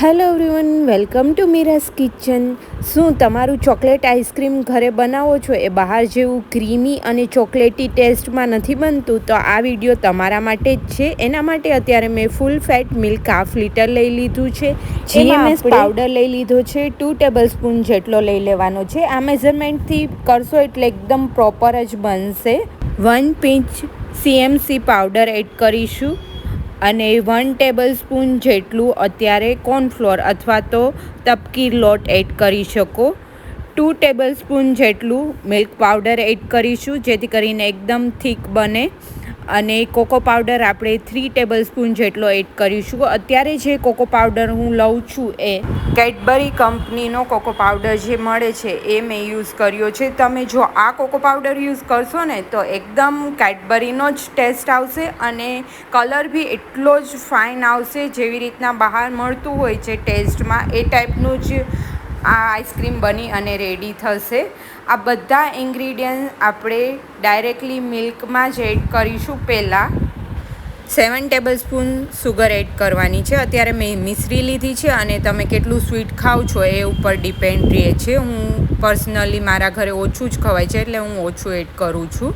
Hello everyone, welcome to Meera's kitchen. શું તમારું chocolate ice cream ઘરે બનાવો છો એ બહાર જેવું ક્રીમી અને ચોકલેટી ટેસ્ટમાં નથી બનતું? તો આ વિડીયો તમારા માટે જ છે. એના માટે અત્યારે મેં ફૂલ ફેટ મિલ્ક હાફ લીટર લઈ લીધું છે. GMS પાવડર લઈ લીધો છે, 2 ટેબલસ્પૂન જેટલો લઈ લેવાનો છે. આ મેઝરમેન્ટથી કરશો એટલે એકદમ પ્રોપર જ બનશે. 1 પિંચ CMC પાવડર એડ કરીશું અને 1 ટેબલસ્પૂન જેટલું અત્યારે કોર્નફ્લોર અથવા તો તપકી લોટ એડ કરી શકો. 2 ટેબલસ્પૂન જેટલું મિલ્ક પાવડર એડ કરીશું જેથી કરીને એકદમ થીક બને. અને કોકો પાવડર આપણે 3 ટેબલસ્પૂન જેટલો એડ કરીશું. અત્યારે જે કોકો પાવડર હું લઉં છું એ કેડબરી કંપનીનો કોકો પાવડર જે મળે છે એ મેં યુઝ કર્યો છે. તમે જો આ કોકો પાવડર યુઝ કરશો ને તો એકદમ કેડબરીનો જ ટેસ્ટ આવશે અને કલર બી એટલો જ ફાઇન આવશે જેવી રીતના બહાર મળતું હોય છે ટેસ્ટમાં એ ટાઈપનું જ આ આઈસ્ક્રીમ બની અને રેડી થશે. આ બધા ઇન્ગ્રીડિયન્ટ આપણે ડાયરેક્ટલી મિલ્કમાં જ એડ કરીશું. પહેલાં 7 ટેબલસ્પૂન સુગર એડ કરવાની છે. અત્યારે મેં મિશ્રી લીધી છે અને તમે કેટલું સ્વીટ ખાવ છો એ ઉપર ડિપેન્ડ રહે છે. હું પર્સનલી મારા ઘરે ઓછું જ ખવાય છે એટલે હું ઓછું એડ કરું છું.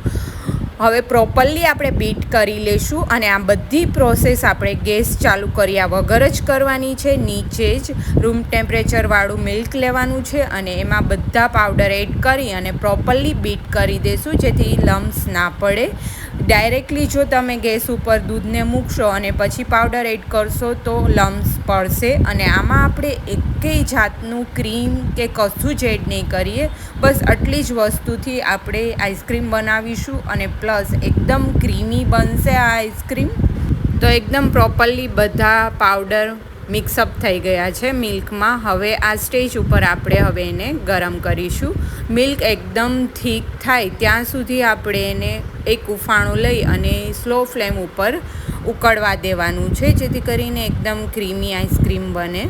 હવે પ્રોપરલી આપણે બીટ કરી લઈશું અને આ બધી પ્રોસેસ આપણે ગેસ ચાલુ કર્યા વગર જ કરવાની છે. નીચે જ રૂમ ટેમ્પરેચરવાળું મિલ્ક લેવાનું છે અને એમાં બધા પાવડર એડ કરી અને પ્રોપરલી બીટ કરી દઈશું જેથી લમ્સ ના પડે. ડાયરેક્ટલી જો તમે ગેસ ઉપર દૂધને મૂકશો અને પછી પાવડર એડ કરશો તો લમ્સ પડશે. અને આમાં આપણે એકેય જાતનું ક્રીમ કે કશું જ એડ નહીં કરીએ. બસ આટલી જ વસ્તુથી આપણે આઈસ્ક્રીમ બનાવીશું અને પ્લસ એકદમ ક્રીમી બનશે આ આઈસ્ક્રીમ. તો એકદમ પ્રોપરલી બધા પાવડર મિક્સઅપ થઈ ગયા છે મિલ્કમાં. હવે આ સ્ટેજ ઉપર આપણે હવે એને ગરમ કરીશું. મિલ્ક એકદમ થીક થાય ત્યાં સુધી આપણે એને એક ઉફાણું લઈ અને સ્લો ફ્લેમ ઉપર ઉકળવા દેવાનું છે જેથી કરીને એકદમ ક્રીમી આઈસ્ક્રીમ બને.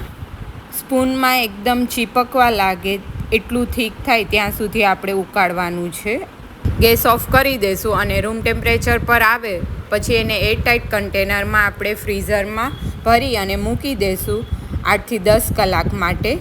સ્પૂનમાં એકદમ ચીપકવા લાગે એટલું થીક થાય ત્યાં સુધી આપણે ઉકાળવાનું છે. ગેસ ઓફ કરી દઈશું અને રૂમ ટેમ્પરેચર પર આવે પછી એને એરટાઇટ કન્ટેનરમાં આપણે ફ્રીઝરમાં ભરી અને મૂકી દઈશું 8થી 10 કલાક માટે.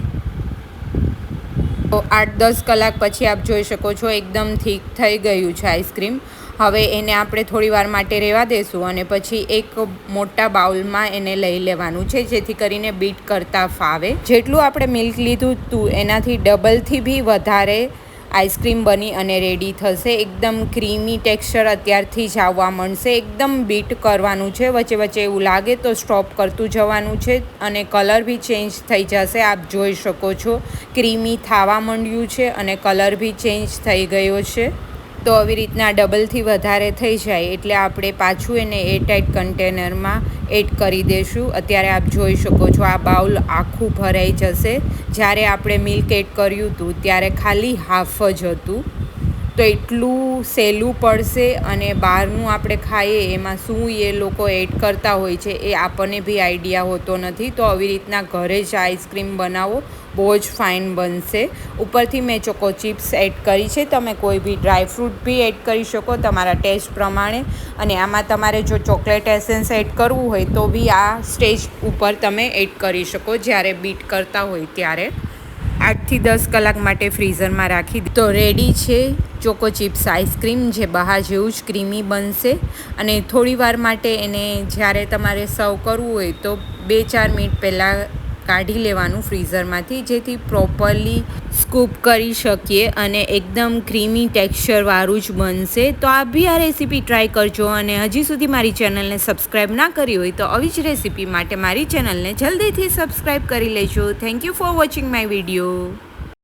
તો 8-10 કલાક પછી આપ જોઈ શકો છો એકદમ થીક થઈ ગયું છે આઈસ્ક્રીમ. હવે એને આપણે થોડી વાર માટે રહેવા દઈશું અને પછી એક મોટા બાઉલમાં એને લઈ લેવાનું છે જેથી કરીને બીટ કરતાં ફાવે. જેટલું આપણે મિલ્ક લીધું હતું એનાથી ડબલથી બી વધારે આઈસ્ક્રીમ બની અને રેડી થશે. એકદમ ક્રીમી ટેક્સચર અત્યારથી જ આવવા માંડશે. એકદમ બીટ કરવાનું છે. વચ્ચે વચ્ચે એવું લાગે તો સ્ટોપ કરતું જવાનું છે અને કલર બી ચેન્જ થઈ જશે. આપ જોઈ શકો છો ક્રીમી થવા માંડ્યું છે અને કલર બી ચેન્જ થઈ ગયો છે. તો આવી રીતના ડબલથી વધારે થઈ જાય એટલે આપણે પાછું એને એરટાઇટ કન્ટેનરમાં એડ કરી દઈશું. અત્યારે આપ જોઈ શકો છો આ બાઉલ આખું ભરાઈ જશે. જ્યારે આપણે મિલ્ક એડ કર્યું હતું ત્યારે ખાલી હાફ જ હતું. તો એટલું સહેલું પડશે અને બહારનું આપણે ખાઈએ એમાં શું એ લોકો એડ કરતા હોય છે એ આપણને બી આઈડિયા હોતો નથી. તો આવી રીતના ઘરે જ આઈસ્ક્રીમ બનાવો, બહુ જ ફાઇન બનશે. ઉપરથી મેં ચોકો ચિપ્સ એડ કરી છે. તમે કોઈ બી ડ્રાયફ્રૂટ બી એડ કરી શકો તમારા ટેસ્ટ પ્રમાણે. અને આમાં તમારે જો ચોકલેટ એસેન્સ એડ કરવું હોય તો બી આ સ્ટેજ ઉપર તમે એડ કરી શકો જ્યારે બીટ કરતા હોય ત્યારે. 8થી 10 કલાક માટે ફ્રીઝરમાં રાખી તો રેડી છે ચોકો ચિપ્સ આઈસ્ક્રીમ જે બહાર જેવું જ ક્રીમી બનશે. અને થોડી વાર માટે એને જ્યારે તમારે સર્વ કરવું હોય તો 2-4 મિનિટ પહેલાં કાઢી લેવાનું ફ્રીઝરમાંથી જેથી પ્રોપરલી સ્કૂપ કરી શકીએ અને એકદમ ક્રીમી ટેક્સચરવાળું જ બનશે. તો આપ બી આ રેસીપી ટ્રાય કરજો અને હજી સુધી મારી ચેનલને સબસ્ક્રાઈબ ના કરી હોય તો આવી જ રેસીપી માટે મારી ચેનલને જલ્દીથી સબસ્ક્રાઈબ કરી લેજો. Thank you for watching my video.